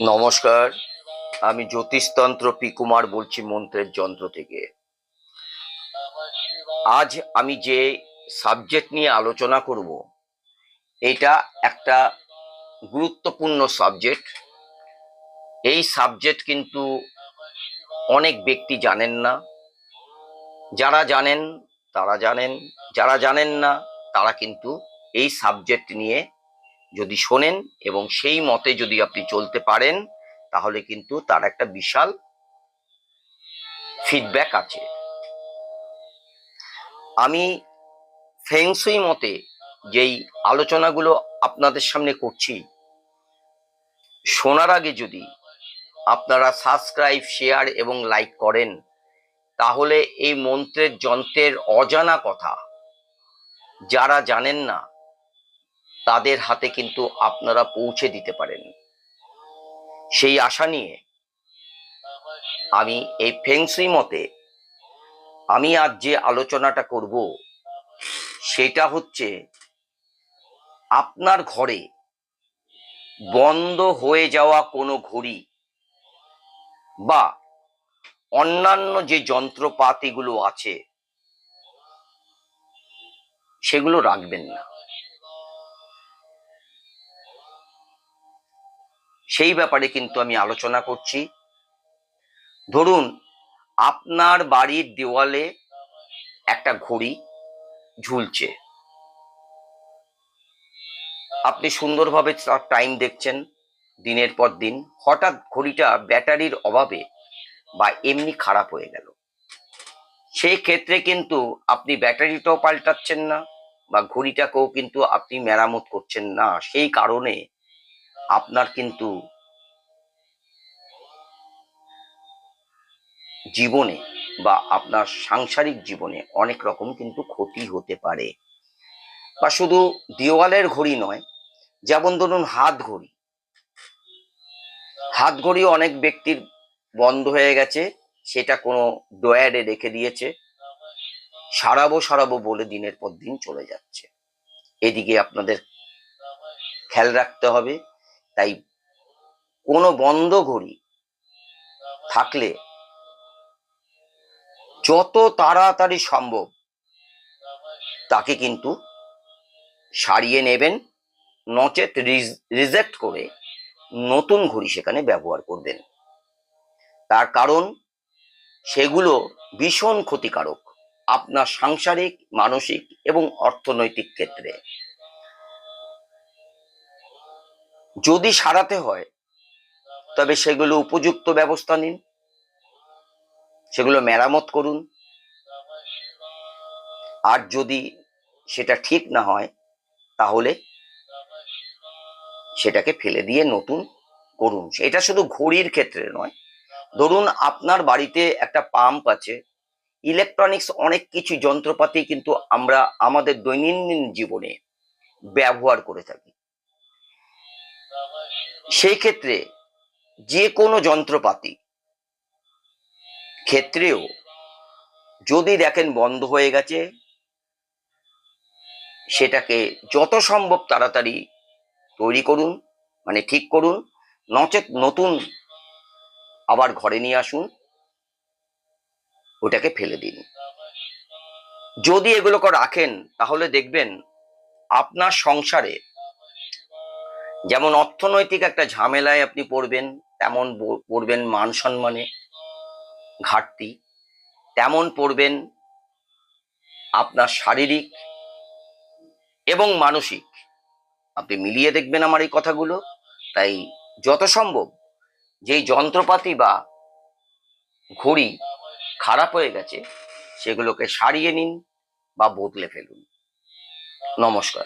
নমস্কার, আমি জ্যোতিষতন্ত্র পি কুমার বলছি মন্ত্রের যন্ত্র থেকে। আজ আমি যে সাবজেক্ট নিয়ে আলোচনা করব, এটা একটা গুরুত্বপূর্ণ সাবজেক্ট। এই সাবজেক্ট কিন্তু অনেক ব্যক্তি জানেন না। যারা জানেন তারা জানেন, যারা জানেন না তারা কিন্তু এই সাবজেক্ট নিয়ে যদি শোনেন এবং সেই মতে যদি আপনি চলতে পারেন, তাহলে কিন্তু তার একটা বিশাল ফিডব্যাক আছে। আমি ফেংশুই মতে যেই আলোচনাগুলো আপনাদের সামনে করছি, শোনার আগে যদি আপনারা সাবস্ক্রাইব, শেয়ার এবং লাইক করেন, তাহলে এই মন্ত্রের যন্ত্রের অজানা কথা যারা জানেন না তাদের হাতে কিন্তু আপনারা পৌঁছে দিতে পারেন। সেই আশা নিয়ে আমি এই ফেংশুই মতে আমি আজ যে আলোচনাটা করব সেটা হচ্ছে, আপনার ঘরে বন্ধ হয়ে যাওয়া কোনো ঘড়ি বা অন্যান্য যে যন্ত্রপাতিগুলো আছে সেগুলো রাখবেন না। সেই ব্যাপারে কিন্তু আমি আলোচনা করছি। ধরুন, আপনার বাড়ির দেওয়ালে একটা ঘড়ি ঝুলছে, আপনি সুন্দরভাবে তার টাইম দেখছেন দিনের পর দিন, হঠাৎ ঘড়িটা ব্যাটারির অভাবে বা এমনি খারাপ হয়ে গেল। সেই ক্ষেত্রে কিন্তু আপনি ব্যাটারিটাও পাল্টাচ্ছেন না বা ঘড়িটাকেও কিন্তু আপনি মেরামত করছেন না। সেই কারণে আপনার কিন্তু জীবনে বা আপনার সাংসারিক জীবনে অনেক রকম কিন্তু ক্ষতি হতে পারে। বা শুধু দেওয়ালের ঘড়ি নয়, যেমন ধরুন হাত ঘড়ি। হাত ঘড়িও অনেক ব্যক্তির বন্ধ হয়ে গেছে, সেটা কোনো ড্রয়ারে রেখে দিয়েছে, সারাবো বলে দিনের পর দিন চলে যাচ্ছে। এদিকে আপনাদের খেয়াল রাখতে হবে। তাই কোনো বন্ধ ঘড়ি থাকলে যত তাড়াতাড়ি সম্ভব তাকে কিন্তু সারিয়ে নেবেন, নচেত রিজেক্ট করে নতুন ঘড়ি সেখানে ব্যবহার করবেন। তার কারণ সেগুলো ভীষণ ক্ষতিকারক আপনার সাংসারিক, মানসিক এবং অর্থনৈতিক ক্ষেত্রে। যদি সারাতে হয় তবে সেগুলো উপযুক্ত ব্যবস্থা নিন, সেগুলো মেরামত করুন। আর যদি সেটা ঠিক না হয় তাহলে সেটাকে ফেলে দিয়ে নতুন করুন। এটা শুধু ঘড়ির ক্ষেত্রে নয়। ধরুন, আপনার বাড়িতে একটা পাম্প আছে, ইলেকট্রনিক্স অনেক কিছু যন্ত্রপাতি কিন্তু আমরা আমাদের দৈনন্দিন জীবনে ব্যবহার করে থাকি। সেই ক্ষেত্রে যে কোনো যন্ত্রপাতি ক্ষেত্রেও যদি দেখেন বন্ধ হয়ে গেছে, সেটাকে যত সম্ভব তাড়াতাড়ি তৈরি করুন, মানে ঠিক করুন, নচেত নতুন আবার ঘরে নিয়ে আসুন, ওটাকে ফেলে দিন। যদি এগুলোকে রাখেন তাহলে দেখবেন আপনার সংসারে যেমন অর্থনৈতিক একটা ঝামেলায় আপনি পড়বেন, তেমন পড়বেন মান সম্মানে ঘাটতি, তেমন পড়বেন আপনার শারীরিক এবং মানসিক। আপনি মিলিয়ে দেখবেন আমার এই কথাগুলো। তাই যত সম্ভব যেই যন্ত্রপাতি বা ঘড়ি খারাপ হয়ে গেছে সেগুলোকে সারিয়ে নিন বা বদলে ফেলুন। নমস্কার।